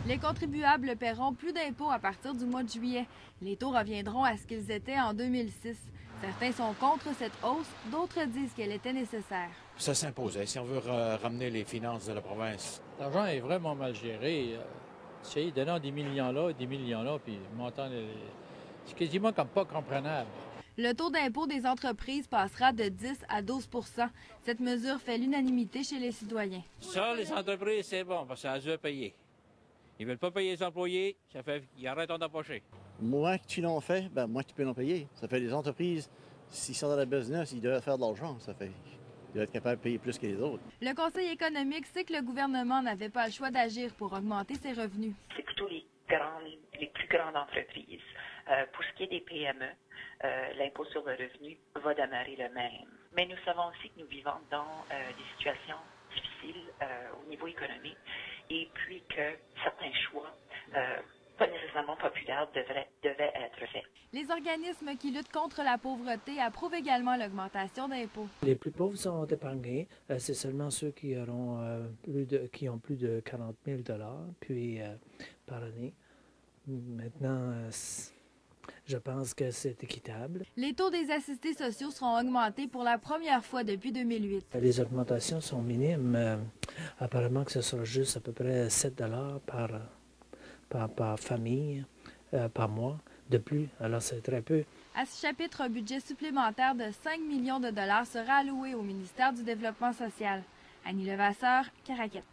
Les contribuables paieront plus d'impôts à partir du mois de juillet. Les taux reviendront à ce qu'ils étaient en 2006. Certains sont contre cette hausse, d'autres disent qu'elle était nécessaire. Ça s'imposait si on veut ramener les finances de la province. L'argent est vraiment mal géré. C'est donnant des millions là et des millions là, puis le montant, c'est quasiment comme pas comprenable. Le taux d'impôt des entreprises passera de 10 à 12 %. Cette mesure fait l'unanimité chez les citoyens. Ça, les entreprises, c'est bon, parce que ça veut payer. Ils ne veulent pas payer les employés, ça fait qu'ils arrêtent d'empocher. Moins que tu l'en fais, moins tu peux en payer. Ça fait les entreprises, s'ils sont dans la business, ils doivent faire de l'argent. Ça fait ils doivent être capables de payer plus que les autres. Le Conseil économique sait que le gouvernement n'avait pas le choix d'agir pour augmenter ses revenus. C'est plutôt les plus grandes entreprises. Pour ce qui est des PME, l'impôt sur le revenu va demeurer le même. Mais nous savons aussi que nous vivons dans des situations difficiles au niveau économique et puis que certains choix pas nécessairement populaires devaient être faits. Les organismes qui luttent contre la pauvreté approuvent également l'augmentation d'impôts. Les plus pauvres sont épargnés. C'est seulement ceux qui ont plus de 40 000 puis par année. Maintenant, je pense que c'est équitable. Les taux des assistés sociaux seront augmentés pour la première fois depuis 2008. Les augmentations sont minimes. Apparemment que ce sera juste à peu près 7 par famille, par mois de plus. Alors c'est très peu. À ce chapitre, un budget supplémentaire de 5 millions de dollars sera alloué au ministère du Développement social. Annie Levasseur, Caraquette.